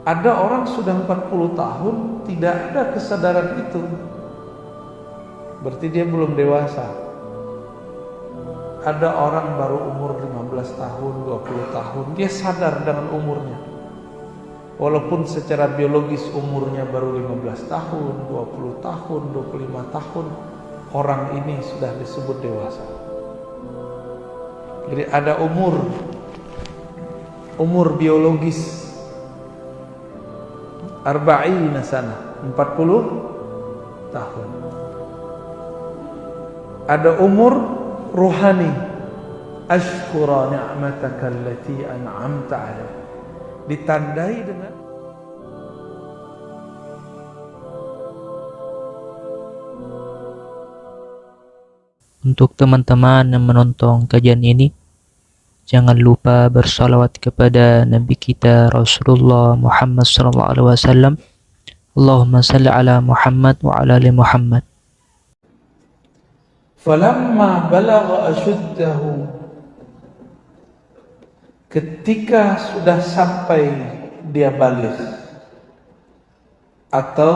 Ada orang sudah 40 tahun tidak ada kesadaran itu, berarti dia belum dewasa. Ada orang baru umur 15 tahun, 20 tahun, dia sadar dengan umurnya. Walaupun secara biologis umurnya baru 15 tahun, 20 tahun, 25 tahun, orang ini sudah disebut dewasa. Jadi ada umur biologis arba'ina sana, 40 tahun. Ada umur ruhani, ashkura ni'mataka allati an'amta 'alaihi, ditandai dengan Untuk teman-teman yang menonton kajian ini, jangan lupa bersalawat kepada Nabi kita Rasulullah Muhammad SAW. Allahumma salli ala Muhammad wa ala ali Muhammad. falamma balagha ashuddahu, ketika sudah sampai dia baligh atau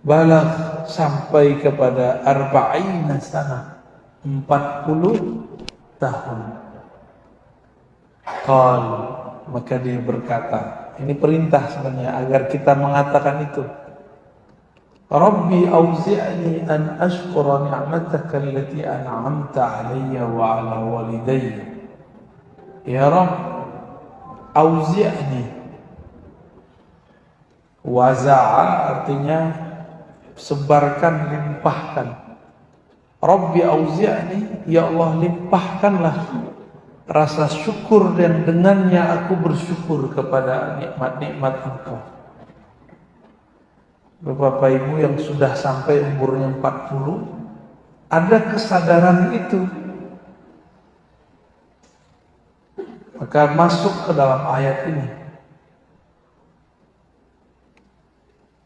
balagh sampai kepada arba'ina sana, 40 tahun. Qal, maka dia berkata, ini perintah sebenarnya agar kita mengatakan itu. Rabbi auzi'ni an ashkura ni'mataka allati an'amta 'alayya wa 'ala walidayya. Ya Rabb, auzi'ni. Waza'a artinya sebarkan, limpahkan. Rabbi auzi'ni, ya Allah limpahkanlah rasa syukur dan dengannya aku bersyukur kepada nikmat-nikmat Engkau. Bapak Ibu yang sudah sampai umurnya 40, ada kesadaran itu, maka masuk ke dalam ayat ini.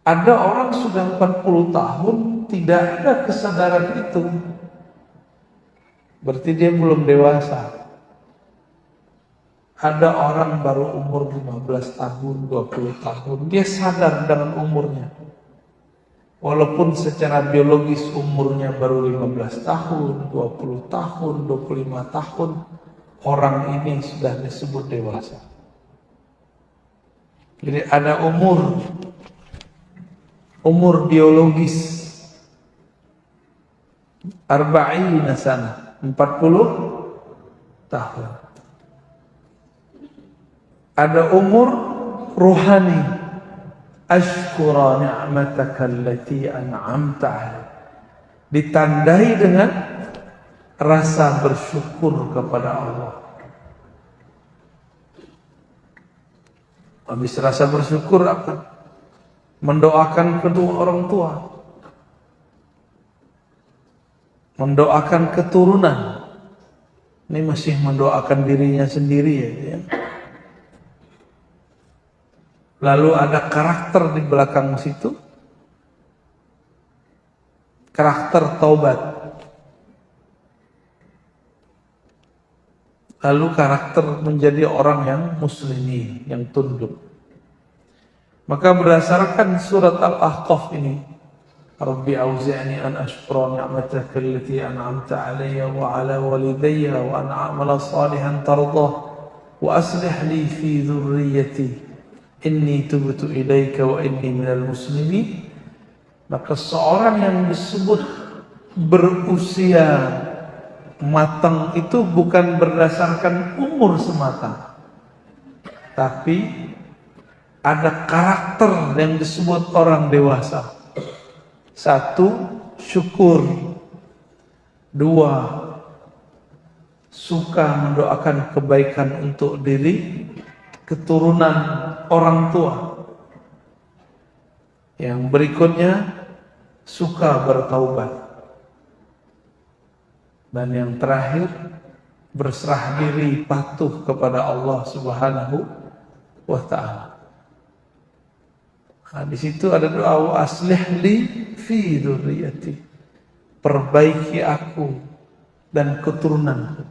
Ada orang sudah 40 tahun tidak ada kesadaran itu, berarti dia belum dewasa. Ada orang baru umur 15 tahun, 20 tahun, dia sadar dengan umurnya. Walaupun secara biologis umurnya baru 15 tahun, 20 tahun, 25 tahun, orang ini sudah disebut dewasa. Jadi ada umur biologis arba'ina sana, 40 tahun. Ada umur ruhani, ashkura ni'mataka allati an'amta 'alaihi, ditandai dengan rasa bersyukur kepada Allah. Habis rasa bersyukur apa? Mendoakan kedua orang tua, mendoakan keturunan. Ini masih mendoakan dirinya sendiri ya. Lalu ada karakter di belakang situ, karakter taubat. Lalu karakter menjadi orang yang muslimin, yang tunduk. Maka berdasarkan surat Al-Ahqaf ini, Rabbi auzi'ni an ashkura ni'mataka allati an'amta 'alayya wa 'ala walidayya wa an a'mala salihan tardah wa aslih li fi dhurriyyati inni tubtu ilaika wa inni minal muslimin. Maka seorang yang disebut berusia matang itu bukan berdasarkan umur semata, tapi ada karakter yang disebut orang dewasa. 1, syukur. 2, suka mendoakan kebaikan untuk diri, keturunan, orang tua. Yang berikutnya, suka bertaubat. Dan yang terakhir, berserah diri patuh kepada Allah Subhanahu wa ta'ala. Nah, di situ ada doa aslih li fi dzurriyyati, perbaiki aku dan keturunanku.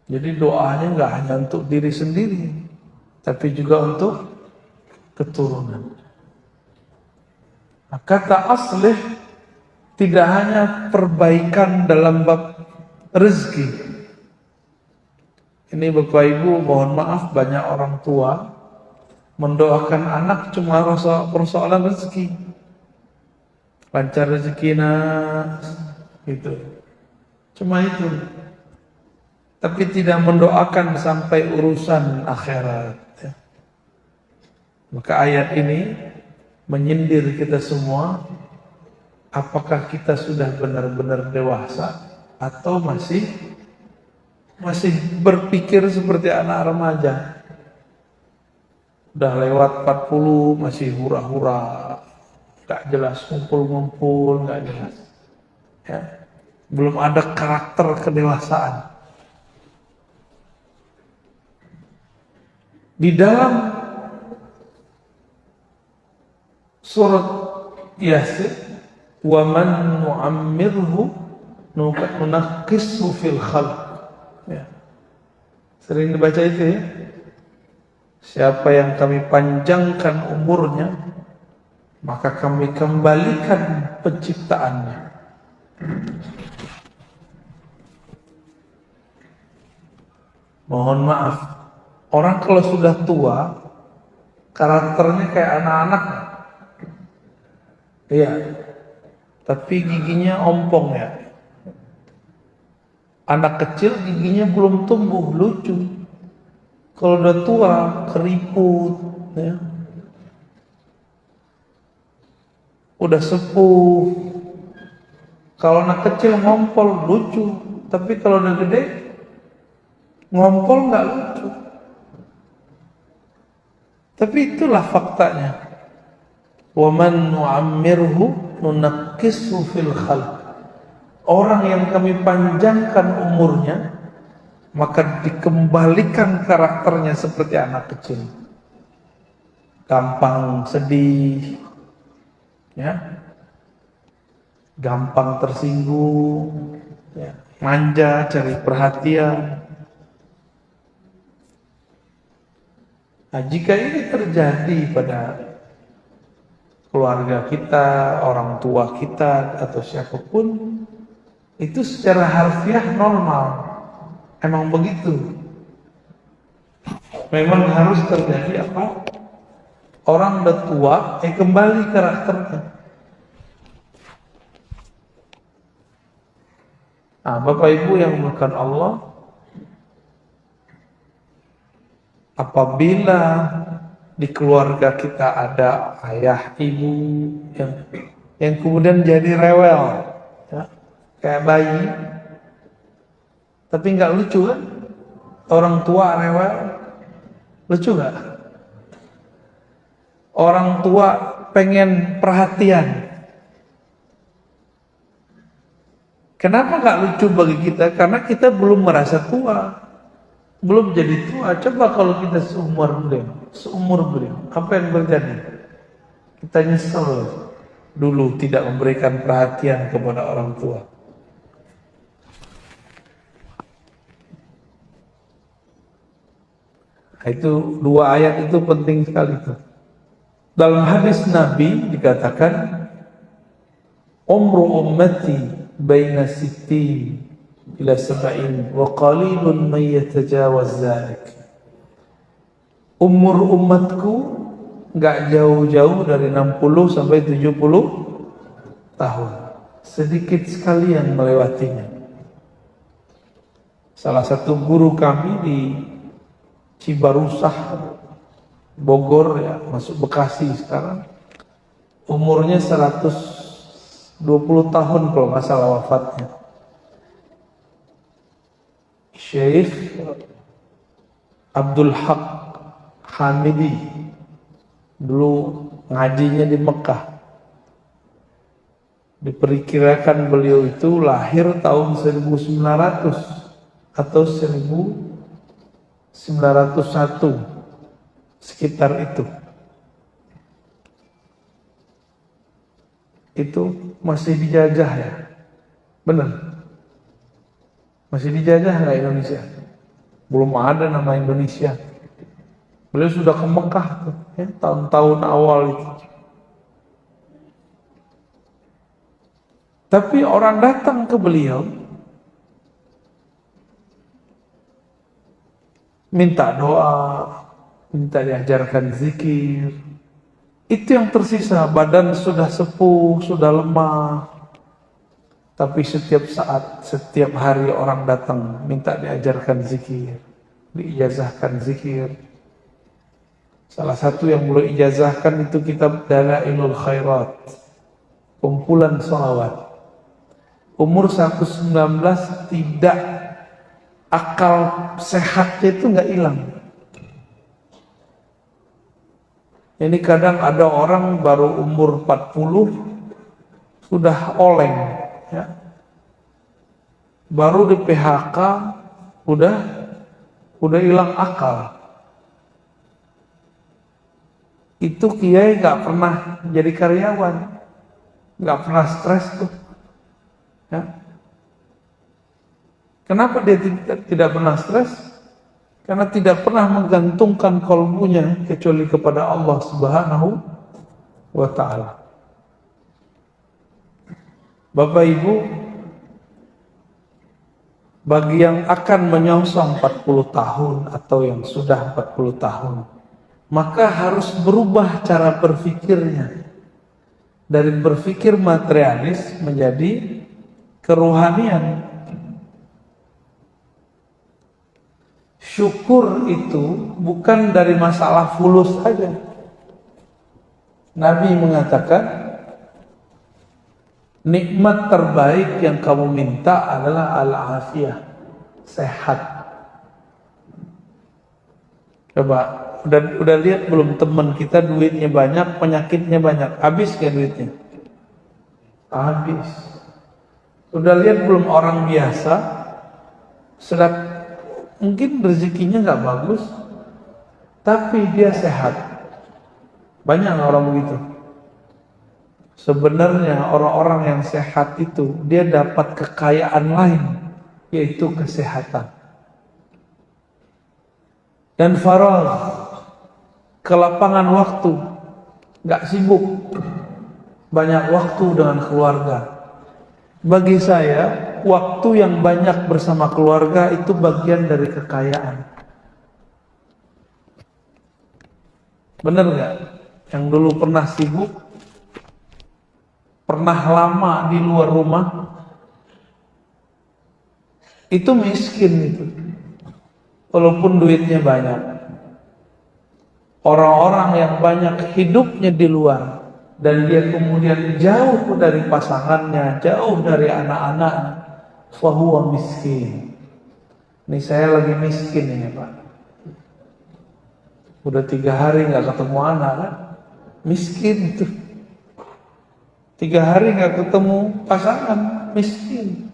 Jadi doanya nggak hanya untuk diri sendiri, tapi juga untuk keturunan. Nah, kata aslih tidak hanya perbaikan dalam bab rezeki. Ini Bapak Ibu, mohon maaf, banyak orang tua mendoakan anak cuma persoalan rezeki. Lancar rezeki nak, gitu. Cuma itu. Tapi tidak mendoakan sampai urusan akhirat. Ya. Maka ayat ini menyindir kita semua. Apakah kita sudah benar-benar dewasa atau masih berpikir seperti anak remaja? Udah lewat 40 masih hura-hura, gak jelas, ngumpul-ngumpul, gak jelas. Ya. Belum ada karakter kedewasaan. Di dalam surat Yasin, wa man nu'ammirhu nunaqqishu fil khalq. Ya. Sering dibaca itu ya. Siapa yang kami panjangkan umurnya, maka kami kembalikan penciptaannya. Mohon maaf, orang kalau sudah tua, karakternya kayak anak-anak. Iya. Tapi giginya ompong ya. Anak kecil giginya belum tumbuh, lucu. Kalau udah tua, keriput, ya. Udah sepuh. Kalau anak kecil ngompol, lucu. Tapi kalau udah gede, ngompol nggak lucu. Tapi itulah faktanya. Wa man nu'ammirhu nunaqqishu fil khalq. Orang yang kami panjangkan umurnya, maka dikembalikan karakternya seperti anak kecil. Gampang sedih, ya, gampang tersinggung, ya, manja, cari perhatian. Nah, jika ini terjadi pada keluarga kita, orang tua kita, atau siapapun, itu secara harfiah normal. Emang begitu. Memang harus terjadi apa? Orang udah tua, kembali karakternya. Nah, Bapak Ibu yang dimuliakan Allah, apabila di keluarga kita ada ayah, ibu yang kemudian jadi rewel, ya, kayak bayi, tapi nggak lucu kan? Orang tua rewel, lucu nggak? Orang tua pengen perhatian. Kenapa nggak lucu bagi kita? Karena kita belum merasa tua, belum jadi tua. Coba kalau kita seumur beliau, apa yang terjadi? Kita nyesel dulu tidak memberikan perhatian kepada orang tua. Nah, itu dua ayat itu penting sekali tuh. Dalam hadis Nabi dikatakan, umru ummati baina sittin ila sab'in wa qalilun man yatajawaz dzalik. Umur umatku enggak jauh-jauh dari 60 sampai 70 tahun. Sedikit sekali yang melewatinya. Salah satu guru kami di Cibarusah, Bogor, ya, masuk Bekasi sekarang, umurnya 120 tahun kalau nggak salah wafatnya. Syekh Abdul Haq Hamidi, dulu ngajinya di Mekah. Diperkirakan beliau itu lahir tahun 1900 atau 1901, sekitar itu. Itu masih dijajah ya? Benar? Masih dijajah nggak Indonesia? Belum ada nama Indonesia. Beliau sudah ke Mekah tuh, ya, tahun-tahun awal itu. Tapi orang datang ke beliau minta doa, minta diajarkan zikir. Itu yang tersisa, badan sudah sepuh, sudah lemah. Tapi setiap saat, setiap hari orang datang minta diajarkan zikir, diijazahkan zikir. Salah satu yang beliau ijazahkan itu kitab Dalailul Khairat, kumpulan sholawat. Umur 119 tidak, akal sehatnya itu nggak hilang. Ini kadang ada orang baru umur 40 sudah oleng, ya. Baru di PHK udah hilang akal. Itu kiai nggak pernah jadi karyawan, nggak pernah stres tuh, ya. Kenapa dia tidak pernah stres? Karena tidak pernah menggantungkan kalbunya kecuali kepada Allah Subhanahu wa ta'ala. Bapak Ibu, bagi yang akan menyongsong 40 tahun atau yang sudah 40 tahun, maka harus berubah cara berpikirnya. Dari berpikir materialis menjadi kerohanian. Syukur itu bukan dari masalah fulus saja. Nabi mengatakan, nikmat terbaik yang kamu minta adalah al-afiyah, sehat. Coba, udah lihat belum teman kita duitnya banyak, penyakitnya banyak, habis gak duitnya? Habis. Udah lihat belum orang biasa, sedang mungkin rezekinya nggak bagus, tapi dia sehat. Banyak orang begitu. Sebenarnya orang-orang yang sehat itu dia dapat kekayaan lain, yaitu kesehatan. Dan faragh, kelapangan waktu, nggak sibuk, banyak waktu dengan keluarga. Bagi saya, waktu yang banyak bersama keluarga itu bagian dari kekayaan. Benar nggak? Yang dulu pernah sibuk, pernah lama di luar rumah, itu miskin itu. Walaupun duitnya banyak. Orang-orang yang banyak hidupnya di luar dan dia kemudian jauh dari pasangannya, jauh dari anak-anaknya, fahuwa miskin. Ini saya lagi miskin ini Pak. Udah 3 hari nggak ketemu anak kan? Miskin itu. 3 hari nggak ketemu pasangan, miskin.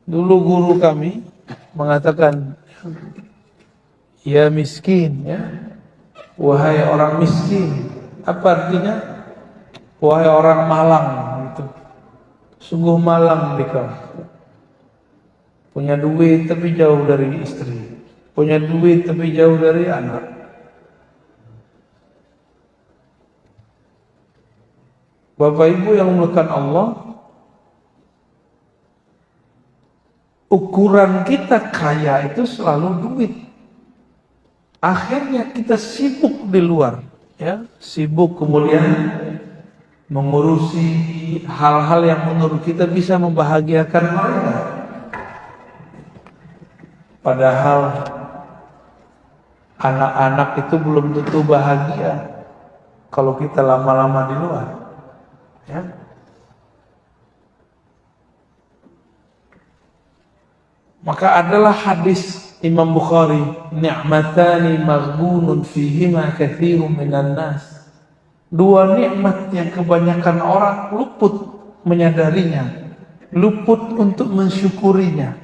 Dulu guru kami mengatakan, ya miskin, ya. Wahai orang miskin. Apa artinya? Wahai orang malang gitu. Sungguh malang dikau. Punya duit tapi jauh dari istri. Punya duit tapi jauh dari anak. Bapak Ibu yang dimuliakan Allah, ukuran kita kaya itu selalu duit. Akhirnya kita sibuk di luar, ya, sibuk kemudian mengurusi hal-hal yang menurut kita bisa membahagiakan mereka. Padahal anak-anak itu belum tentu bahagia kalau kita lama-lama di luar, ya. Maka adalah hadis Imam Bukhari, ni'matani maghbunun fihima katsirun minan nas. 2 nikmat yang kebanyakan orang luput menyadarinya, luput untuk mensyukurinya.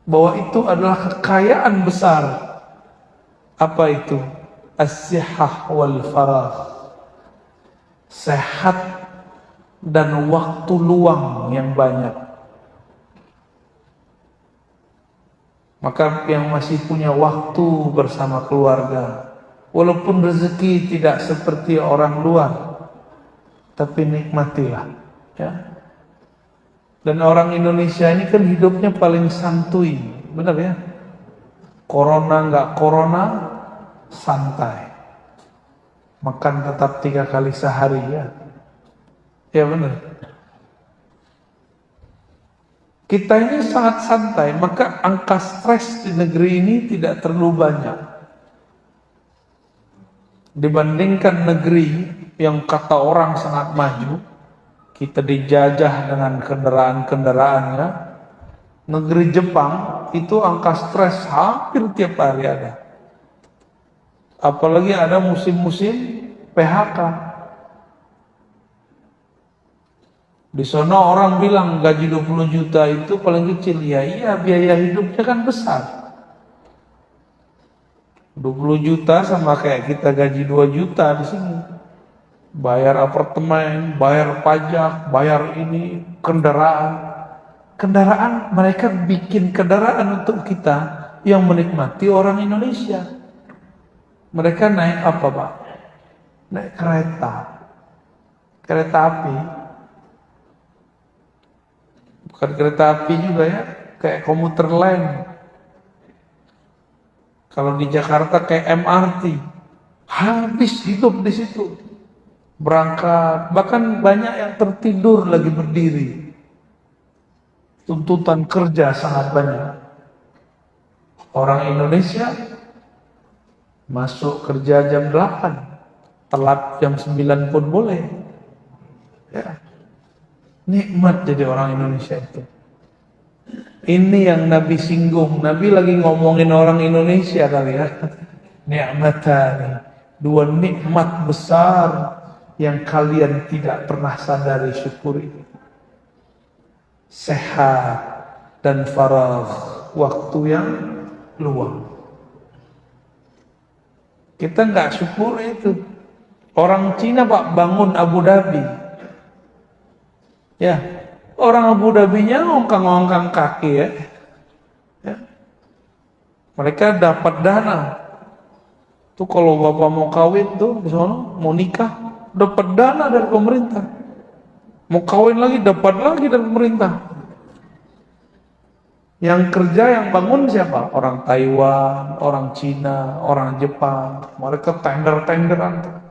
Bahwa itu adalah kekayaan besar. Apa itu? As-sihah wal faragh. Sehat dan waktu luang yang banyak. Maka yang masih punya waktu bersama keluarga, walaupun rezeki tidak seperti orang luar, tapi nikmatilah, ya. Dan orang Indonesia ini kan hidupnya paling santuy, benar ya? Corona nggak corona, santai. Makan tetap 3 kali sehari, ya. Ya benar. Kita ini sangat santai, maka angka stres di negeri ini tidak terlalu banyak. Dibandingkan negeri yang kata orang sangat maju, kita dijajah dengan kendaraan-kendaraannya. Negeri Jepang itu angka stres hampir tiap hari ada. Apalagi ada musim-musim PHK. Di sana orang bilang gaji 20 juta itu paling kecil. Ya iya, biaya hidupnya kan besar. 20 juta sama kayak kita gaji 2 juta di sini. Bayar apartemen, bayar pajak, bayar ini, kendaraan. Kendaraan, mereka bikin kendaraan untuk kita yang menikmati orang Indonesia. Mereka naik apa, Pak? Naik kereta. Kereta api. Bukan kereta api juga ya, kayak komuter lain. Kalau di Jakarta kayak MRT, habis hidup di situ. Berangkat, bahkan banyak yang tertidur lagi berdiri. Tuntutan kerja sangat banyak. Orang Indonesia masuk kerja jam 8, telat jam 9 pun boleh. Ya. Nikmat jadi orang Indonesia itu. Ini yang Nabi singgung. Nabi lagi ngomongin orang Indonesia kali ya. Ni'matani, 2 nikmat besar yang kalian tidak pernah sadari, syukuri. Sehat dan faragh, waktu yang luang. Kita nggak syukuri itu. Orang Cina Pak bangun Abu Dhabi. Ya, orang Abu Dhabi-nya ngongkang-ngongkang kaki ya. Ya. Mereka dapat dana. Tuh kalau bapak mau kawin tuh di sana, mau nikah, dapat dana dari pemerintah. Mau kawin lagi, dapat lagi dari pemerintah. Yang kerja, yang bangun siapa? Orang Taiwan, orang Cina, orang Jepang. Mereka tender-tenderan.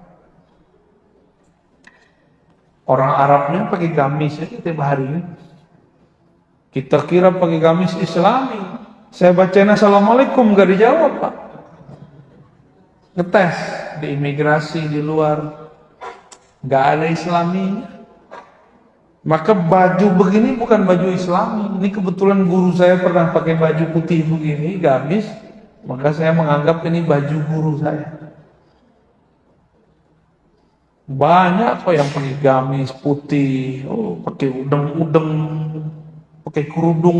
Orang Arabnya pakai gamis aja tiap hari. Kita kira pakai gamis Islami. Saya bacain assalamualaikum gak dijawab Pak. Ngetes di imigrasi di luar, gak ada Islami. Maka baju begini bukan baju Islami. Ini kebetulan guru saya pernah pakai baju putih begini, gamis. Maka saya menganggap ini baju guru saya. Banyak kok yang pakai gamis putih, pakai udeng-udeng, pakai kerudung.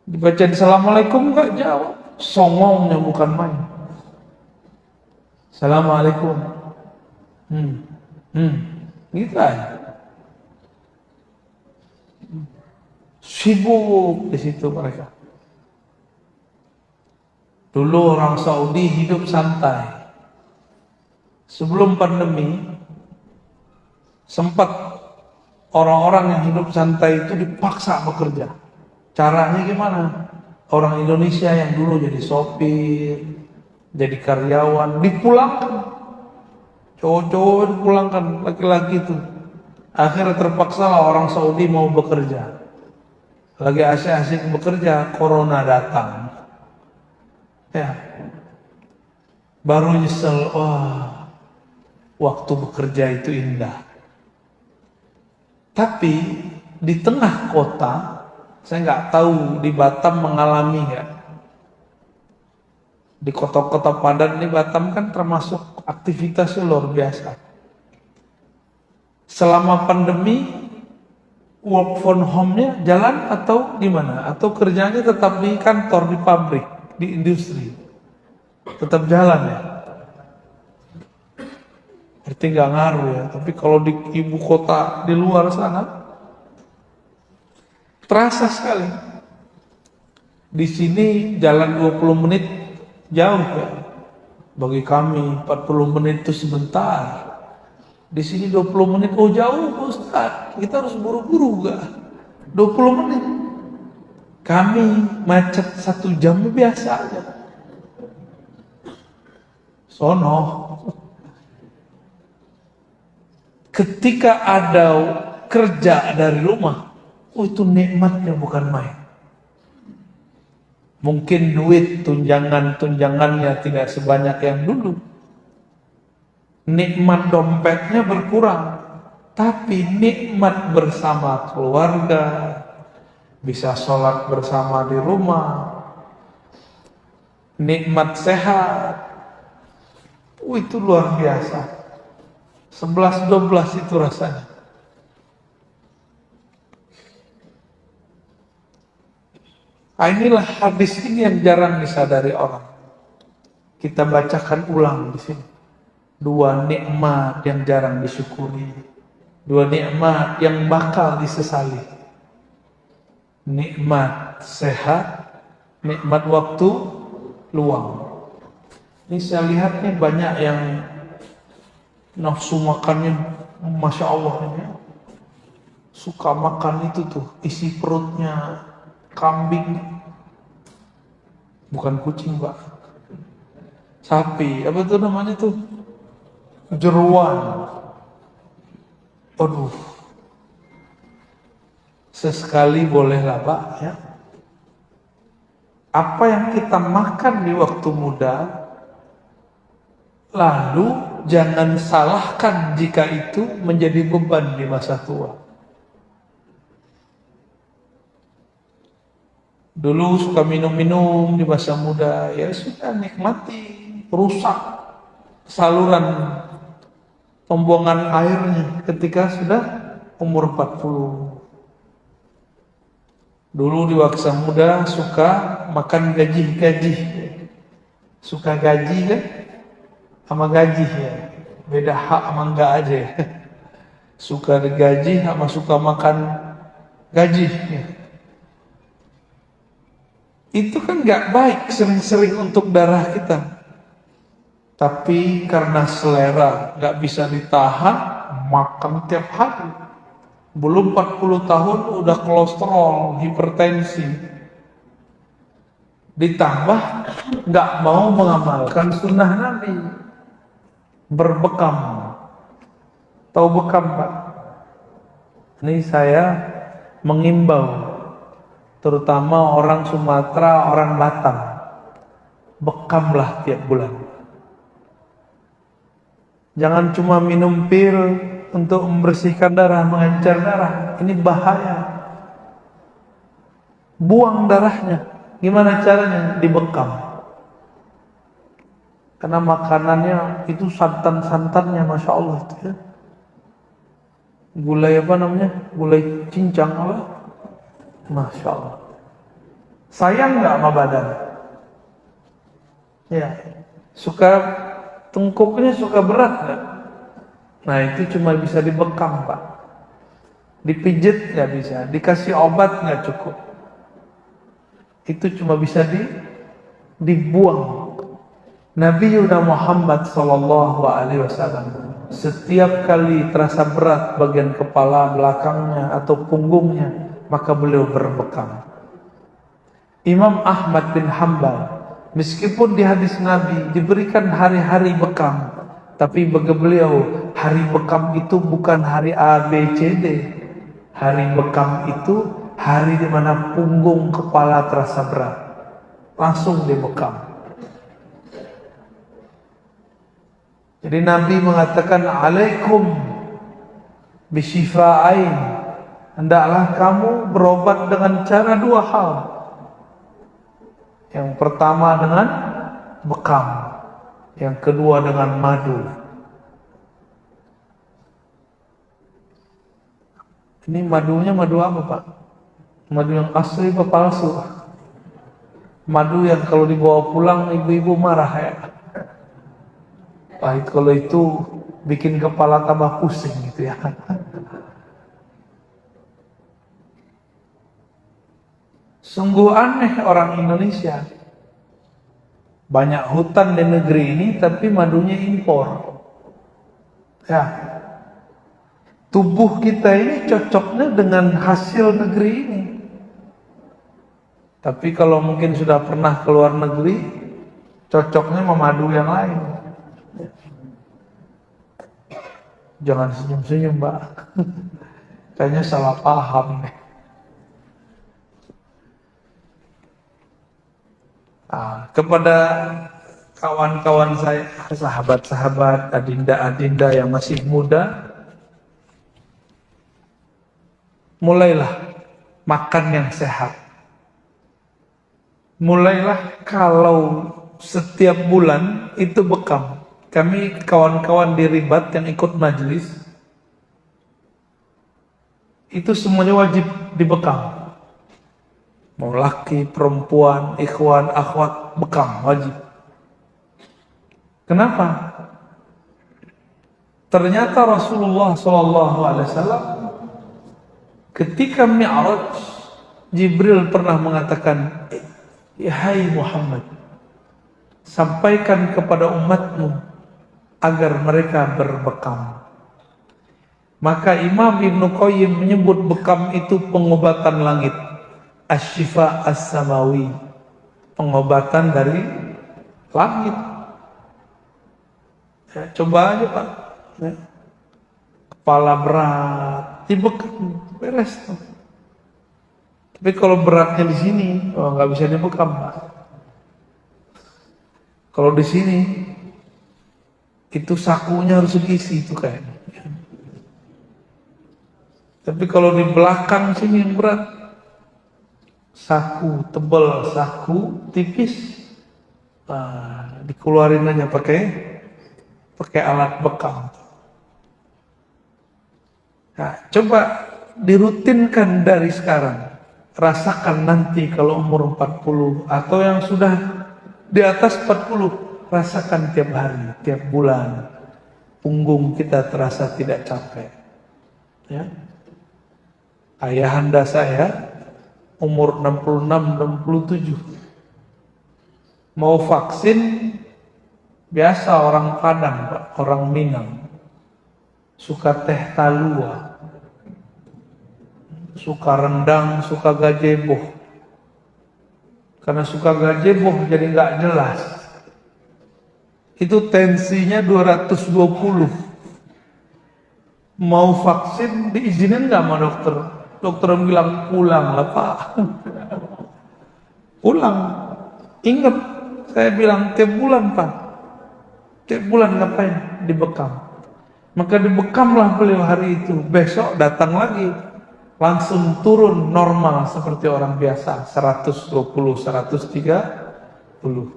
Dibaca assalamualaikum nggak jawab, songongnya bukan main. Assalamualaikum, gitu aja. Sibuk di situ mereka. Dulu orang Saudi hidup santai. Sebelum pandemi, sempat orang-orang yang hidup santai itu dipaksa bekerja. Caranya gimana? Orang Indonesia yang dulu jadi sopir, jadi karyawan, dipulangkan. Cowok-cowok dipulangkan, laki-laki itu. Akhirnya terpaksa lah orang Saudi mau bekerja. Lagi asik-asik bekerja, corona datang. Ya, baru nyesel, wah. Waktu bekerja itu indah. Tapi di tengah kota, saya nggak tahu di Batam mengalami nggak. Di kota-kota padat di Batam kan termasuk aktivitasnya luar biasa. Selama pandemi, work from home-nya jalan atau gimana? Atau kerjanya tetap di kantor, di pabrik, di industri? Tetap jalan ya? Berarti nggak ngaruh ya. Tapi kalau di ibu kota di luar sana terasa sekali. Di sini jalan 20 menit jauh ya. Bagi kami 40 menit itu sebentar. Di sini 20 menit, oh jauh Pak Ustaz. Kita harus buru-buru gak? 20 menit. Kami macet 1 jam biasa aja. Sono. Ketika ada kerja dari rumah, oh itu nikmatnya bukan main. Mungkin duit tunjangannya tidak sebanyak yang dulu. Nikmat dompetnya berkurang. Tapi nikmat bersama keluarga, bisa sholat bersama di rumah, nikmat sehat, itu luar biasa. 11-12 itu rasanya. Nah, inilah hadis ini yang jarang disadari orang. Kita bacakan ulang di sini. 2 nikmat yang jarang disyukuri. 2 nikmat yang bakal disesali. Nikmat sehat, nikmat waktu luang. Ini saya lihat nih banyak yang nafsu makannya, Masya Allah ini. Suka makan itu tuh, isi perutnya kambing, bukan kucing Pak, sapi, apa tuh namanya tuh, jeruan. Aduh, sesekali bolehlah Pak ya. Apa yang kita makan di waktu muda, lalu jangan salahkan jika itu menjadi beban di masa tua. Dulu suka minum-minum di masa muda, ya sudah nikmati, rusak saluran pembuangan airnya ketika sudah umur 40. Dulu di waktu muda suka makan gaji, suka gaji kan, sama gaji ya, beda hak sama enggak aja ya. Suka digaji sama suka makan gaji ya. Itu kan gak baik sering-sering untuk darah kita. Tapi karena selera gak bisa ditahan, makan tiap hari. Belum 40 tahun udah kolesterol, hipertensi. Ditambah gak mau mengamalkan sunnah Nabi. Berbekam. Tahu bekam Pak? Ini saya mengimbau terutama orang Sumatera, orang Batam, bekamlah tiap bulan. Jangan cuma minum pil untuk membersihkan darah, mengencer darah. Ini bahaya. Buang darahnya. Gimana caranya? Dibekam. Karena makanannya itu santan-santannya, Masya Allah itu ya. Gulai apa namanya? Gulai cincang apa? Masya Allah. Sayang nggak sama badan? Ya. Suka tengkuknya suka berat nggak? Nah itu cuma bisa dibekam Pak. Dipijit nggak bisa. Dikasih obat nggak cukup. Itu cuma bisa dibuang. Nabi Muhammad SAW setiap kali terasa berat bagian kepala belakangnya atau punggungnya, maka beliau berbekam. Imam Ahmad bin Hanbal, meskipun di hadis Nabi diberikan hari-hari bekam, tapi bagi beliau hari bekam itu bukan hari A, B, C, D. Hari bekam itu hari di mana punggung kepala terasa berat, langsung dibekam. Jadi Nabi mengatakan, alaikum bisyifa'ain, hendaklah kamu berobat dengan cara 2 hal. Yang pertama dengan bekam, yang kedua dengan madu. Ini madunya madu apa Pak? Madu yang asli apa palsu? Madu yang kalau dibawa pulang ibu-ibu marah ya. Pahit kalau itu bikin kepala tambah pusing gitu ya. Sungguh aneh orang Indonesia. Banyak hutan di negeri ini tapi madunya impor. Ya. Tubuh kita ini cocoknya dengan hasil negeri ini. Tapi kalau mungkin sudah pernah ke luar negeri, cocoknya memadu yang lain. Jangan senyum-senyum, Mbak. Kayaknya salah paham nih. Kepada kawan-kawan saya, sahabat-sahabat, adinda-adinda yang masih muda, mulailah makan yang sehat. Mulailah kalau setiap bulan itu bekam. Kami kawan-kawan di Ribat yang ikut majelis, itu semuanya wajib dibekam. Mau laki, perempuan, ikhwan, akhwat, bekam, wajib. Kenapa? Ternyata Rasulullah SAW ketika Mi'raj, Jibril pernah mengatakan, "Hai Muhammad, sampaikan kepada umatmu agar mereka berbekam." Maka Imam Ibnu Qayyim menyebut bekam itu pengobatan langit. Asy-syifa as-samawi, pengobatan dari langit. Ya, coba aja Pak, ya. Kepala berat, dibekam, beres tuh. Tapi kalau beratnya di sini, nggak bisa dibekam Pak. Kalau di sini, itu sakunya harus diisi itu kayaknya. Tapi kalau di belakang sini yang berat, saku tebal, saku tipis, dikeluarin aja pakai alat bekam. Nah, coba dirutinkan dari sekarang. Rasakan nanti kalau umur 40 atau yang sudah di atas 40, rasakan tiap hari, tiap bulan. Punggung kita terasa tidak capek. Ya. Ayahanda saya umur 66-67 mau vaksin, biasa orang Padang Pak, orang Minang suka teh talua, suka rendang, suka gazebo. Karena suka gazebo jadi nggak jelas. Itu tensinya 220. Mau vaksin diizinin nggak sama dokter? Dokter bilang pulang lah Pak. Pulang. Ingat, saya bilang tiap bulan Pak. Tiap bulan ngapain? Dibekam. Maka dibekamlah beliau hari itu. Besok datang lagi. Langsung turun normal seperti orang biasa. 120, 130.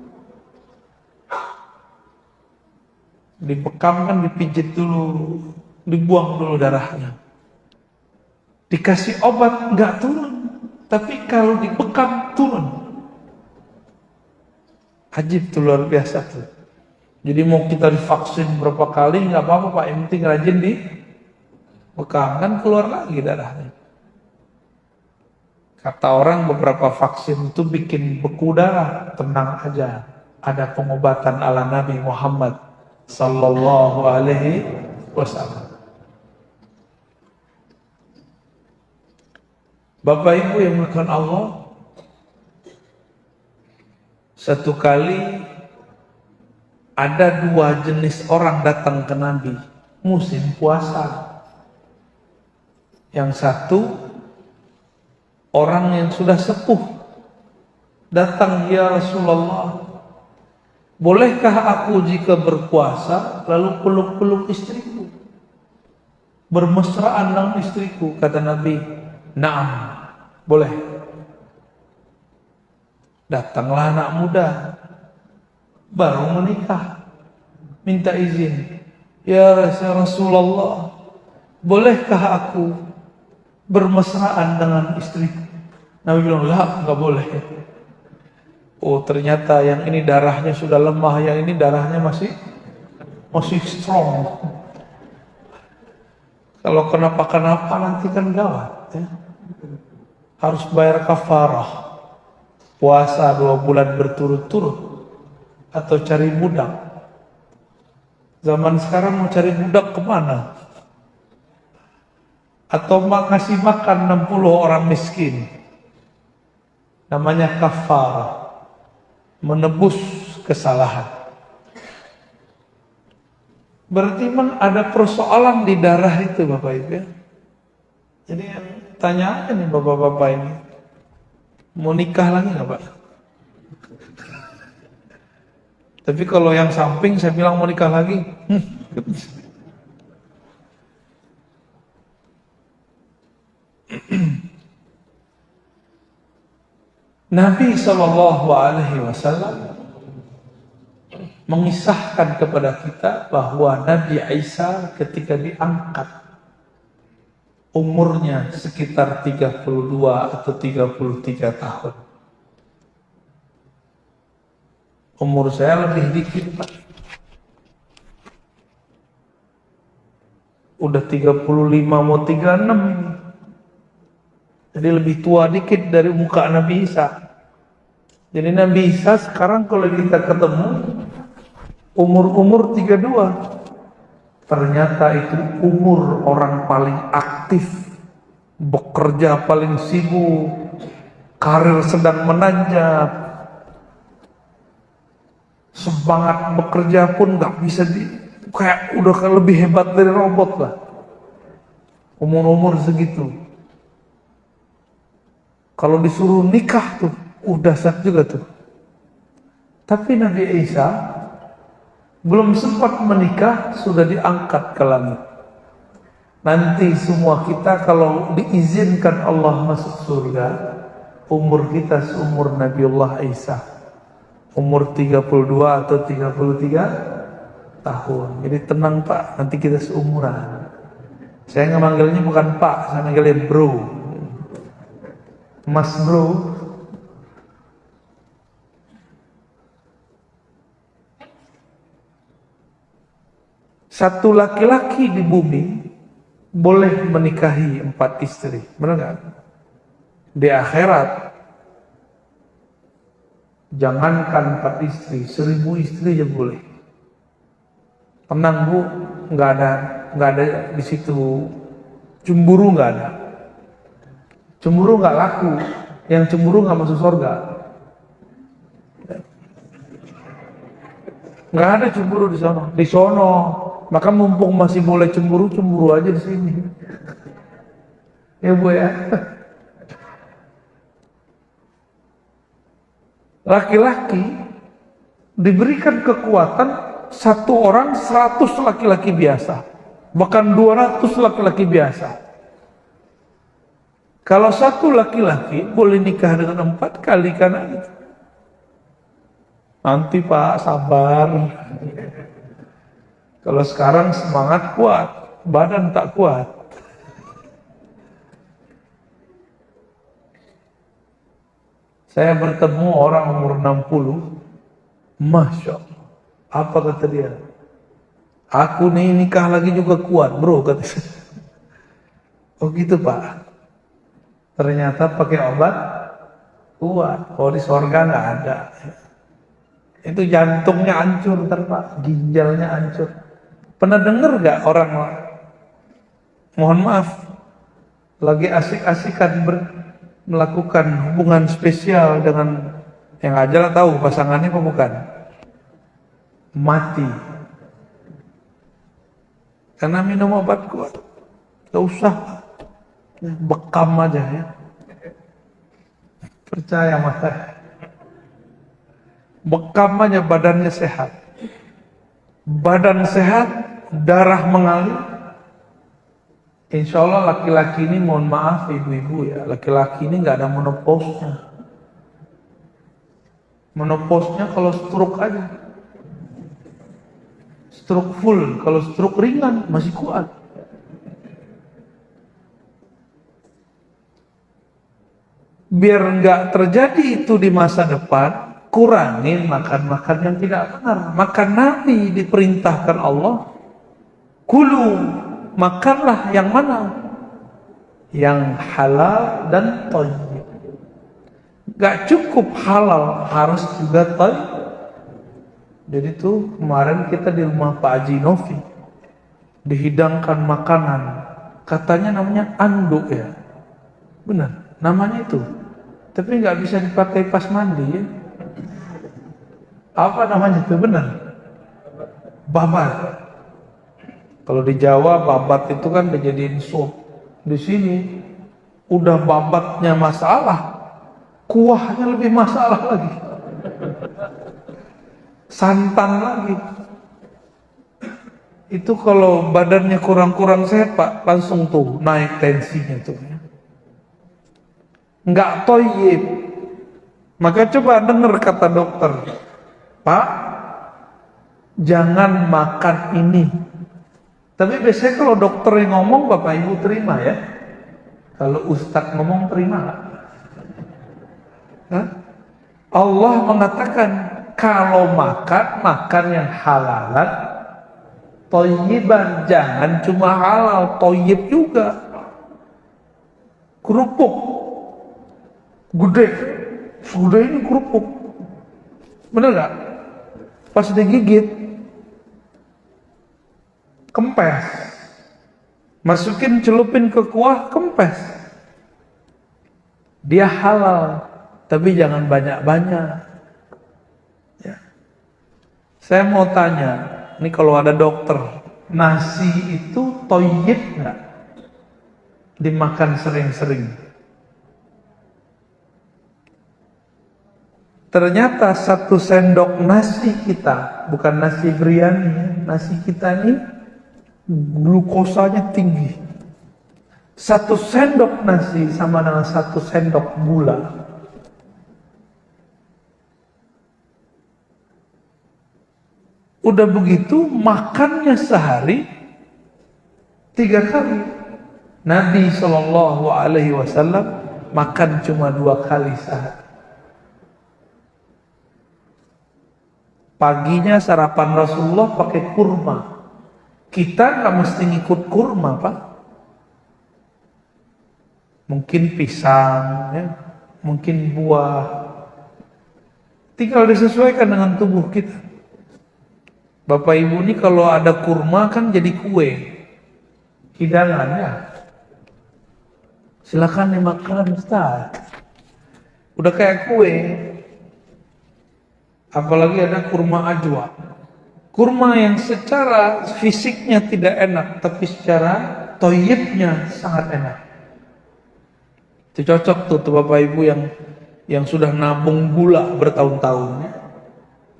Dibekam kan dipijit dulu. Dibuang dulu darahnya. Dikasih obat nggak turun, tapi kalau dibekam turun. Ajib tuh, luar biasa tuh. Jadi mau kita divaksin berapa kali nggak apa-apa Pak, yang penting rajin dibekam, kan keluar lagi darahnya. Kata orang beberapa vaksin itu bikin beku darah, tenang aja. Ada pengobatan ala Nabi Muhammad sallallahu alaihi wasallam. Bapak Ibu yang dimuliakan Allah, satu kali ada dua jenis orang datang ke Nabi musim puasa. Yang satu orang yang sudah sepuh datang, "Ya Rasulullah, bolehkah aku jika berpuasa lalu peluk-peluk istriku, bermesraan dengan istriku?" Kata Nabi, "Naam, boleh." Datanglah anak muda baru menikah, minta izin, "Ya Rasulullah, bolehkah aku bermesraan dengan istriku?" Nabi bilang, "Lah, nggak boleh." Oh, ternyata yang ini darahnya sudah lemah, yang ini darahnya masih strong. Kalau kenapa nanti kan gawat ya. Harus bayar kafarah. puasa 2 bulan berturut-turut, atau cari budak. Zaman sekarang mau cari budak kemana? Atau ngasih makan 60 orang miskin. Namanya kafarah, menebus kesalahan. Berarti memang ada persoalan di darah itu, Bapak Ibu ya. Jadi tanya aja nih bapak-bapak ini, mau nikah lagi nggak Pak? Tapi kalau yang samping saya bilang mau nikah lagi, Nabi Shallallahu Alaihi Wasallam mengisahkan kepada kita bahwa Nabi Isa ketika diangkat umurnya sekitar 32 atau 33 tahun. Umur saya lebih dikit Pak. Udah 35 mau 36. Jadi lebih tua dikit dari muka Nabi Isa. Jadi Nabi Isa sekarang kalau kita ketemu umur 32. Ternyata itu umur orang paling aktif, bekerja paling sibuk, karir sedang menanjak, semangat bekerja pun nggak bisa kayak udah lebih hebat dari robot lah. Umur segitu. Kalau disuruh nikah tuh, dahsyat juga tuh. Tapi Nabi Isa belum sempat menikah sudah diangkat ke langit. Nanti semua kita kalau diizinkan Allah masuk surga, umur kita seumur Nabiullah Isa. Umur 32 atau 33 tahun. Jadi tenang Pak, nanti kita seumuran. Saya nggak manggilnya bukan Pak, saya manggilnya Bro. Mas Bro. Satu laki-laki di bumi boleh menikahi 4 istri, benar nggak? Di akhirat, jangankan 4 istri, 1000 istri aja boleh. Tenang Bu, nggak ada di situ cemburu, nggak ada. Cemburu nggak laku, yang cemburu nggak masuk surga. Nggak ada cemburu di sono. Di sono, maka mumpung masih boleh cemburu aja di sini. Ya Bu ya. Laki-laki diberikan kekuatan 1 orang 100 laki-laki biasa, bahkan 200 laki-laki biasa. Kalau 1 laki-laki boleh nikah dengan 4 kali kan? Nanti Pak sabar. Kalau sekarang semangat kuat, badan tak kuat. Saya bertemu orang umur 60, Masya Allah. Apa kata dia? Aku nih nikah lagi juga kuat bro, kata saya. Oh gitu Pak. Ternyata pakai obat kuat. Oh di sorga nggak ada. Itu jantungnya hancur ntar Pak, ginjalnya hancur. Pernah dengar nggak orang, mohon maaf, lagi asik-asikan melakukan hubungan spesial dengan yang aja lah tahu pasangannya apa bukan? Mati. Karena minum obat kuat. Gak usah, bekam aja ya. Percaya mas saya. Bekam aja, badannya sehat. Badan sehat, darah mengalir. Insya Allah laki-laki ini, mohon maaf ibu-ibu ya, laki-laki ini nggak ada menopausnya. Menopausnya kalau stroke aja. Stroke full, kalau stroke ringan masih kuat. Biar nggak terjadi itu di masa depan, kurangin makan-makan yang tidak benar. Maka Nabi diperintahkan Allah, kulu, makanlah yang mana? Yang halal dan thayyib. Gak cukup halal, harus juga thayyib. Jadi tuh kemarin kita di rumah Pak Haji Novi dihidangkan makanan, katanya namanya anduk ya, benar namanya itu, tapi nggak bisa dipakai pas mandi ya. Apa namanya itu benar? Babat. Kalau di Jawa babat itu kan dijadiin sup. Di sini udah babatnya masalah, kuahnya lebih masalah lagi, santan lagi. Itu kalau badannya kurang-kurang sehat Pak, langsung tuh naik tensinya tuh. Nggak thayyib. Maka coba dengar kata dokter, Pak, jangan makan ini. Tapi biasanya kalau dokter yang ngomong Bapak Ibu terima ya. Kalau ustadz ngomong terima nggak? Hah? Allah mengatakan kalau makan yang halalan, thayyiban, jangan cuma halal, thayyib juga. Kerupuk gede, segede ini kerupuk, bener gak? Pas digigit kempes, masukin celupin ke kuah kempes, dia halal, tapi jangan banyak-banyak ya. Saya mau tanya, ini kalau ada dokter, nasi itu thayyib nggak dimakan sering-sering? Ternyata 1 sendok nasi kita, bukan nasi biryani, nasi kita ini glukosanya tinggi. 1 sendok nasi sama dengan 1 sendok gula. Udah begitu makannya sehari 3 kali. Nabi SAW makan cuma 2 kali sehari. Paginya sarapan Rasulullah pakai kurma. Kita nggak mesti ngikut kurma Pak. Mungkin pisang, ya, mungkin buah. Tinggal disesuaikan dengan tubuh kita. Bapak Ibu ini kalau ada kurma kan jadi kue, hidangan ya. Silakan dimakan Ustaz. Udah kayak kue. Apalagi ada kurma ajwa. Kurma yang secara fisiknya tidak enak, tapi secara thayyibnya sangat enak. Itu cocok tuh Bapak Ibu yang sudah nabung gula bertahun-tahun ya.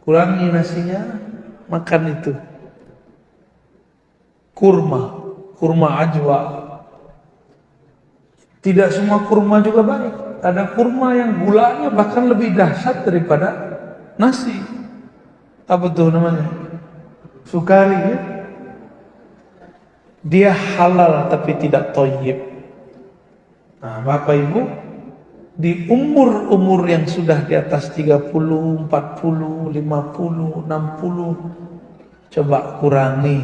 Kurangi nasinya, makan itu. Kurma ajwa. Tidak semua kurma juga baik. Ada kurma yang gulanya bahkan lebih dahsyat daripada nasi. Apa tuh namanya? Sukari ya? Dia halal tapi tidak thayyib. Nah Bapak Ibu, di umur yang sudah di atas 30, 40, 50, 60, coba kurangi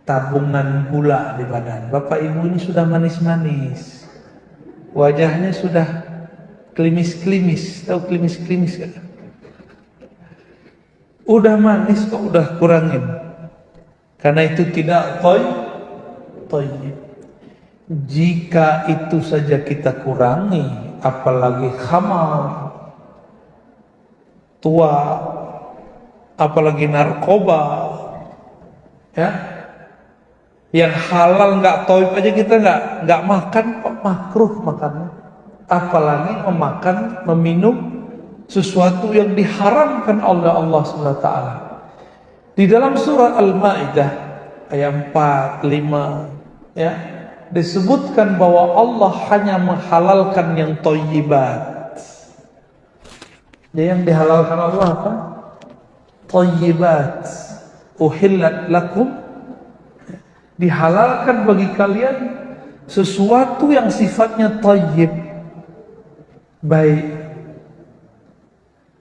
tabungan gula di badan. Bapak Ibu ini sudah manis-manis, wajahnya sudah klimis-klimis. Tahu klimis-klimis kan? Udah manis kok udah kurangin. Karena itu tidak thayyib. Jika itu saja kita kurangi, apalagi khamar, tua, apalagi narkoba, ya, yang halal nggak thayyib aja kita nggak makan, kok makruh makannya. Apalagi meminum sesuatu yang diharamkan oleh Allah SWT. Di dalam surah Al-Maidah ayat 4, 5 ya, disebutkan bahwa Allah hanya menghalalkan yang thayyibat. Ya, yang dihalalkan Allah apa? Thayyibat. Uhillat lakum, dihalalkan bagi kalian sesuatu yang sifatnya thayyib, baik.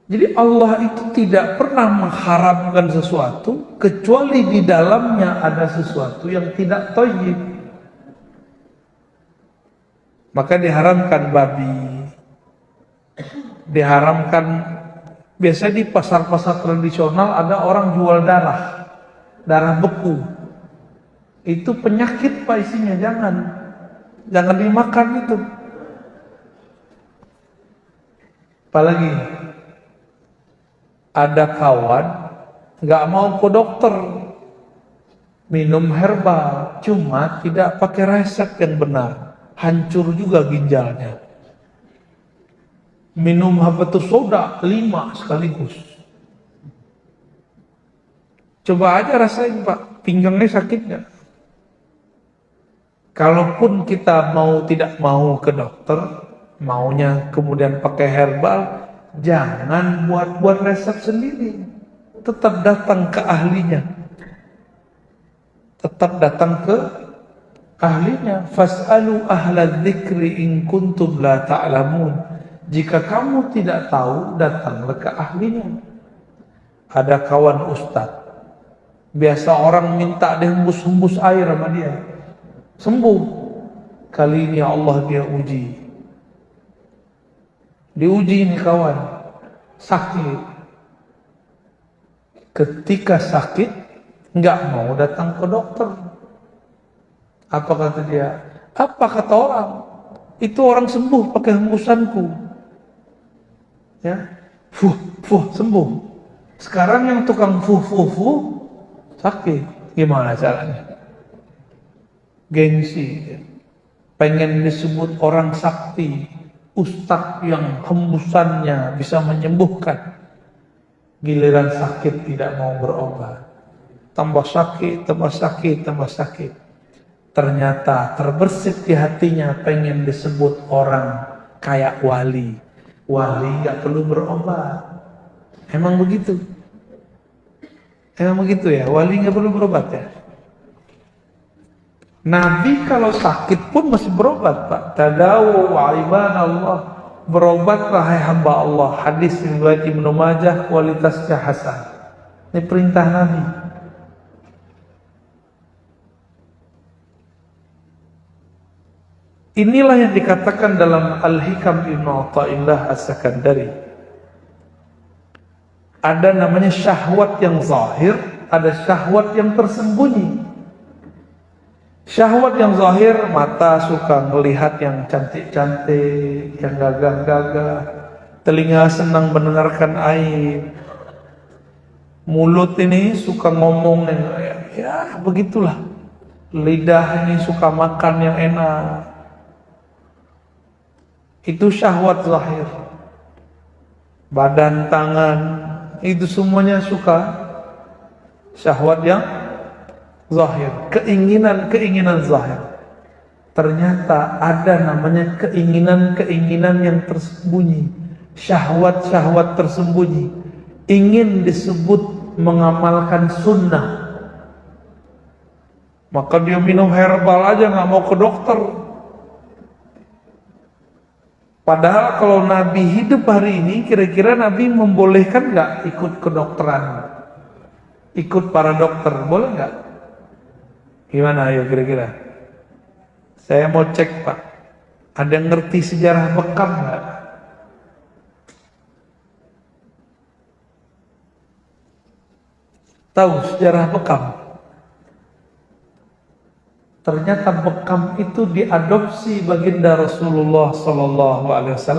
Jadi Allah itu tidak pernah mengharamkan sesuatu kecuali di dalamnya ada sesuatu yang tidak thayyib. Maka diharamkan babi, diharamkan. Biasanya di pasar-pasar tradisional ada orang jual darah beku. Itu penyakit Pak isinya, jangan dimakan itu. Apalagi ada kawan nggak mau ke dokter, minum herbal, cuma tidak pakai resep yang benar, hancur juga ginjalnya. Minum habatus soda 5 sekaligus. Coba aja rasain Pak, pinggangnya sakit nggak? Kalaupun kita tidak mau ke dokter, maunya kemudian pakai herbal, jangan buat resep sendiri. Tetap datang ke ahlinya. Tetap datang ke ahlinya. Fas'alu ahla dzikri in kuntum la ta'lamun. Jika kamu tidak tahu, datanglah ke ahlinya. Ada kawan ustadz, biasa orang minta dihembus-hembus air sama dia, sembuh. Kali ini Allah dia diuji nih kawan, sakit. Ketika sakit, nggak mau datang ke dokter. Apa kata dia? Apa kata orang? Itu orang sembuh pakai hembusanku. Ya, sembuh. Sekarang yang tukang sakit. Gimana caranya? Gengsi. Pengen disebut orang sakti, ustadz yang hembusannya bisa menyembuhkan. Giliran sakit tidak mau berobat. Tambah sakit. Ternyata terbersit di hatinya pengen disebut orang kayak wali. Wali nggak perlu berobat. Emang begitu ya, wali nggak perlu berobat ya. Nabi kalau sakit pun masih berobat Pak. Tadawu wa ibadallah, berobatlah hai hamba Allah. Hadis riwayat Ibnu Majah, kualitasnya hasan. Ini perintah Nabi. Inilah yang dikatakan dalam Al-Hikam Ibnu Athaillah As-Sakandari. Ada namanya syahwat yang zahir, ada syahwat yang tersembunyi. Syahwat yang zahir, mata suka melihat yang cantik-cantik, yang gagah-gagah. Telinga senang mendengarkan aib. Mulut ini suka ngomong, ya begitulah. Lidah ini suka makan yang enak. Itu syahwat zahir. Badan, tangan, itu semuanya suka syahwat yang zahir. Keinginan zahir. Ternyata ada namanya keinginan yang tersembunyi. Syahwat tersembunyi. Ingin disebut mengamalkan sunnah. Maka dia minum herbal aja, gak mau ke dokter. Padahal kalau Nabi hidup hari ini, kira-kira Nabi membolehkan nggak ikut kedokteran? Ikut para dokter, boleh nggak? Gimana ayo kira-kira? Saya mau cek Pak. Ada yang ngerti sejarah bekam nggak? Tahu sejarah bekam? Ternyata bekam itu diadopsi baginda Rasulullah SAW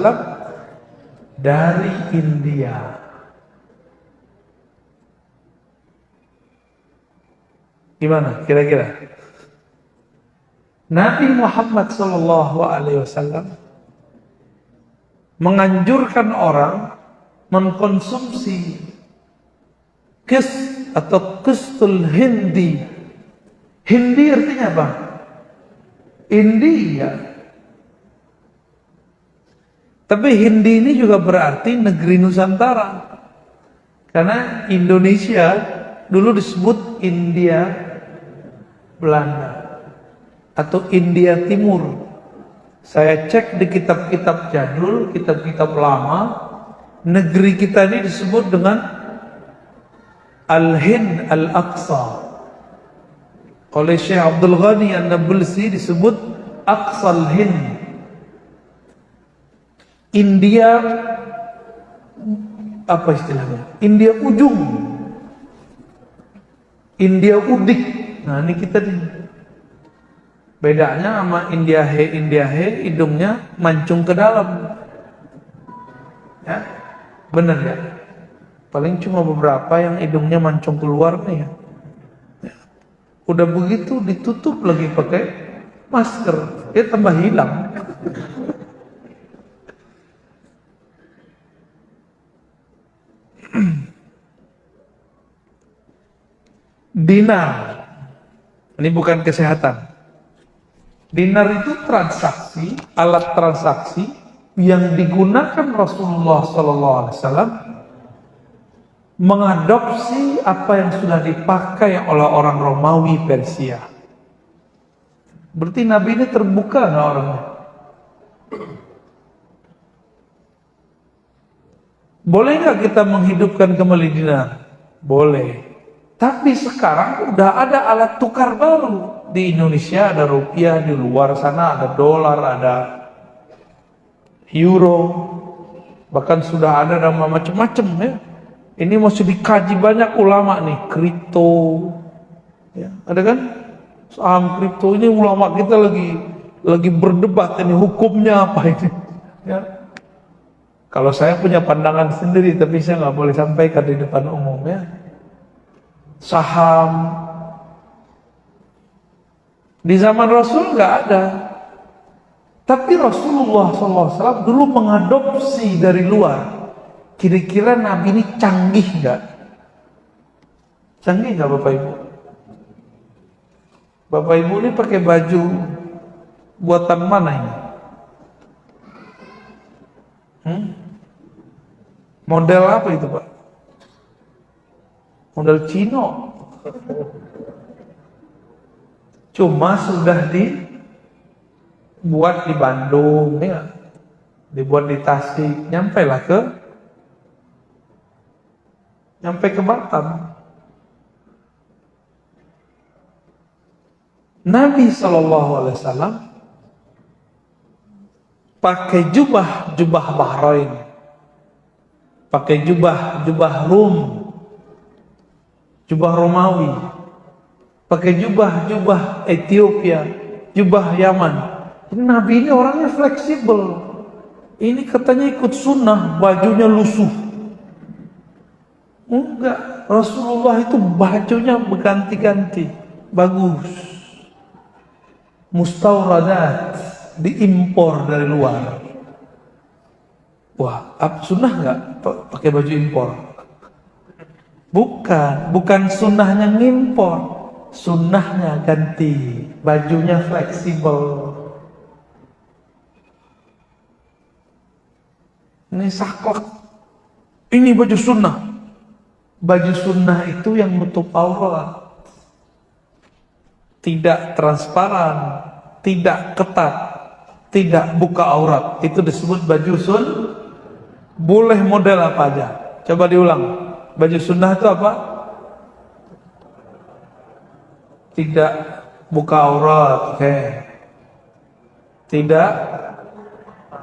dari India. Gimana kira-kira? Nabi Muhammad SAW menganjurkan orang mengkonsumsi kis atau kistul hindi. Hindi artinya apa? India. Tapi Hindi ini juga berarti negeri Nusantara. Karena Indonesia dulu disebut India Belanda atau India Timur. Saya cek di kitab-kitab jadul, kitab-kitab lama, negeri kita ini disebut dengan Al-Hind Al-Aqsa. Oleh Syekh Abdul Ghani An-Nabulsi disebut Aqsal Hind. India apa istilahnya? India ujung, India udik. Nah ini kita nih. Bedanya sama India he, hidungnya mancung ke dalam. Ya, bener ya? Paling cuma beberapa yang hidungnya mancung keluar nih ya. Ya. Udah begitu ditutup lagi pakai masker, ya tambah hilang. Dinar, ini bukan kesehatan. Dinar itu transaksi, alat transaksi yang digunakan Rasulullah SAW mengadopsi apa yang sudah dipakai oleh orang Romawi Persia. Berarti Nabi ini terbuka nggak orangnya? Boleh nggak kita menghidupkan kembali dinar? Boleh. Tapi sekarang udah ada alat tukar baru. Di Indonesia ada rupiah, di luar sana ada dolar, ada euro, bahkan sudah ada nama macam-macam ya. Ini masih dikaji banyak ulama nih, kripto. Ya, ada kan? Saham kripto ini ulama kita lagi berdebat ini hukumnya apa ini. Ya. Kalau saya punya pandangan sendiri, tapi saya nggak boleh sampaikan di depan umum ya. Saham di zaman Rasul nggak ada, tapi Rasulullah SAW dulu mengadopsi dari luar. Kira-kira Nabi ini canggih nggak? Canggih nggak Bapak Ibu? Bapak Ibu ini pakai baju buatan mana ini? Model apa itu Pak? Model Cino. Cuma sudah dibuat di Bandung, ya, dibuat di Tasik, nyampe ke Batam. Nabi SAW pakai jubah Bahrain, pakai jubah Rum, jubah Romawi, pakai jubah Ethiopia, jubah Yaman. Nabi ini orangnya fleksibel. Ini katanya ikut sunnah, bajunya lusuh. Enggak, Rasulullah itu bajunya berganti-ganti, bagus. Mustawradat, diimpor dari luar. Wah, sunnah enggak pakai baju impor? Bukan sunnahnya ngimpor. Sunnahnya ganti, bajunya fleksibel. Ini saklek. Ini baju sunnah. Baju sunnah itu yang menutup aurat, tidak transparan, tidak ketat, tidak buka aurat. Itu disebut baju Boleh model apa aja. Coba diulang. Baju sunnah itu apa? Tidak buka aurat, oke. Tidak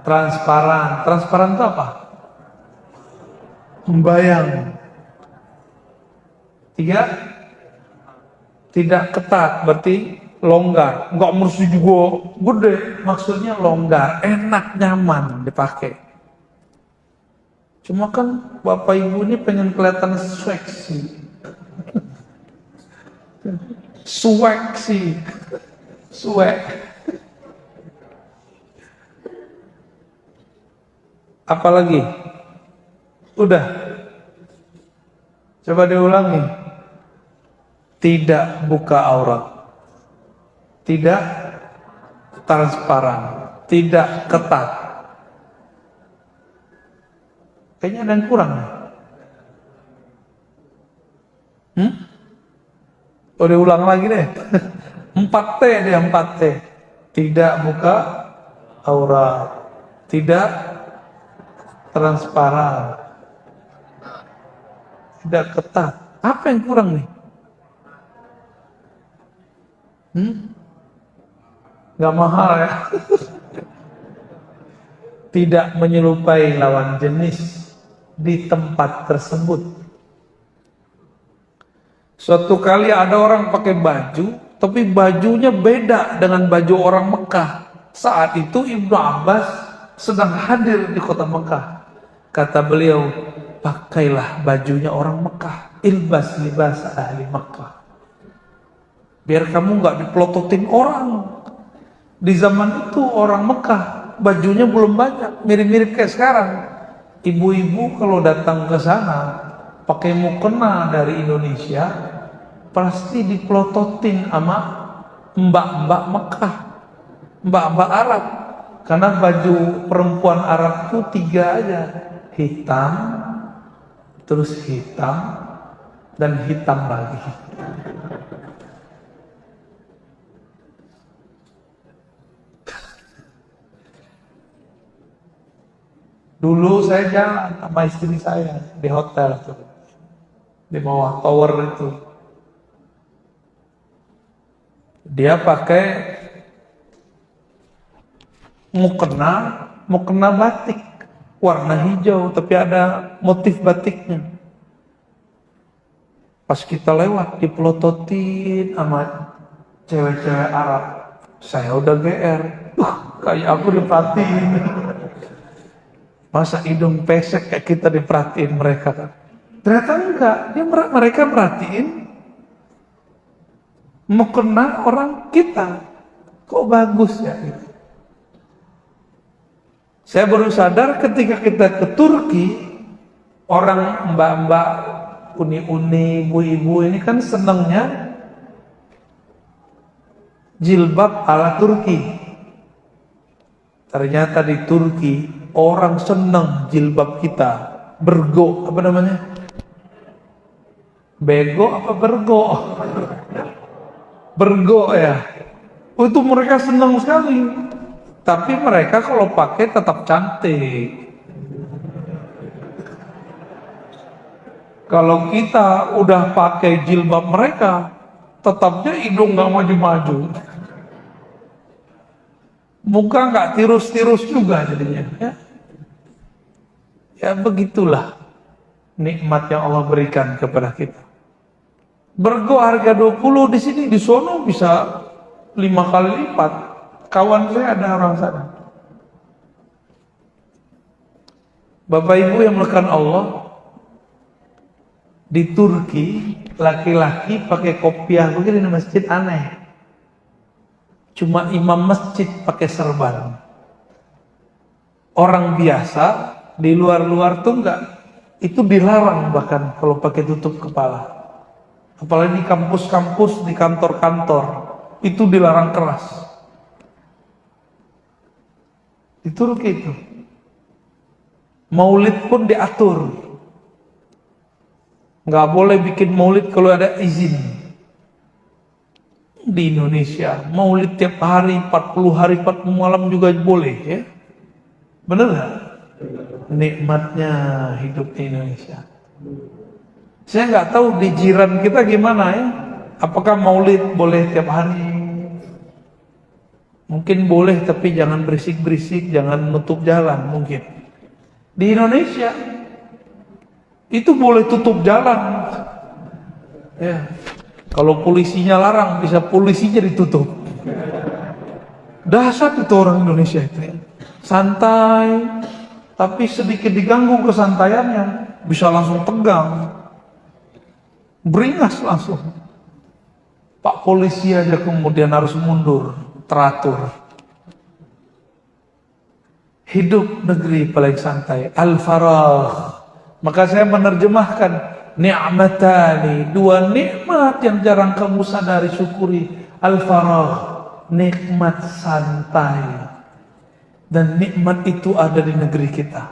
transparan. Transparan itu apa? Membayang. Tidak ketat, berarti longgar. Enggak mesti juga gede, maksudnya longgar, enak, nyaman dipakai. Cuma kan Bapak Ibu ini pengen kelihatan seksi. Swag. Apalagi? Udah. Coba diulangi. Tidak buka aurat. Tidak transparan. Tidak ketat. Kayaknya ada yang kurang. Oh, diulang lagi deh. 4T dia, 4T. Tidak buka aurat, tidak transparan, tidak ketat. Apa yang kurang nih? Gak mahal ya. Tidak menyerupai lawan jenis, di tempat tersebut. Suatu kali ada orang pakai baju, tapi bajunya beda dengan baju orang Mekah. Saat itu Ibnu Abbas sedang hadir di kota Mekah. Kata beliau, pakailah bajunya orang Mekah, ilbas libas ahli Mekah, biar kamu nggak dipelototin orang. Di zaman itu orang Mekah bajunya belum banyak, mirip-mirip kayak sekarang. Ibu-ibu kalau datang ke sana pakai mukena dari Indonesia, pasti dipelototin sama mbak-mbak Mekah, mbak-mbak Arab. Karena baju perempuan Arab itu 3 aja, hitam, terus hitam, dan hitam lagi. Dulu saya jalan sama istri saya di hotel tuh, di bawah tower itu. Dia pakai mukena batik warna hijau, tapi ada motif batiknya. Pas kita lewat dipelototin sama cewek-cewek Arab, saya udah GR. Kayak aku diperhatiin. Masa hidung pesek kayak kita diperhatiin mereka kan? Ternyata enggak, mereka merhatiin mukena orang kita. Kok bagus ya gitu. Saya baru sadar ketika kita ke Turki, orang mbak-mbak, uni-uni, ibu-ibu ini kan senangnya jilbab ala Turki. Ternyata di Turki orang senang jilbab kita, bergo, apa namanya? Bego apa bergo? Bergo ya. Itu mereka senang sekali. Tapi mereka kalau pakai tetap cantik. Kalau kita udah pakai jilbab mereka, tetapnya hidung nggak maju-maju, muka nggak tirus-tirus juga jadinya. Ya begitulah nikmat yang Allah berikan kepada kita. Bergo harga 20, di sini di sono bisa 5 kali lipat. Kawan saya ada orang sana. Bapak Ibu yang melekat Allah, di Turki laki-laki pakai kopiah begini di masjid aneh. Cuma imam masjid pakai serban. Orang biasa di luar-luar tuh enggak. Itu dilarang bahkan kalau pakai tutup kepala. Apalagi di kampus-kampus, di kantor-kantor, itu dilarang keras. Di Turki itu maulid pun diatur, nggak boleh bikin maulid kalau ada izin. Di Indonesia maulid tiap hari, 40 hari 40 malam juga boleh ya. Bener gak? Nikmatnya hidup di Indonesia. Saya nggak tahu di jiran kita gimana ya. Apakah maulid boleh tiap hari? Mungkin boleh, tapi jangan berisik-berisik, jangan nutup jalan mungkin. Di Indonesia itu boleh tutup jalan. Ya. Kalau polisinya larang, bisa polisinya ditutup. Dahsyat itu orang Indonesia itu ya. Santai, tapi sedikit diganggu kesantaiannya, bisa langsung tegang, beringas langsung. Pak polisi aja kemudian harus mundur, teratur. Hidup negeri paling santai, al-faragh. Maka saya menerjemahkan ni'matani, 2 nikmat yang jarang kamu sadari syukuri. Al-faragh, nikmat santai. Dan nikmat itu ada di negeri kita.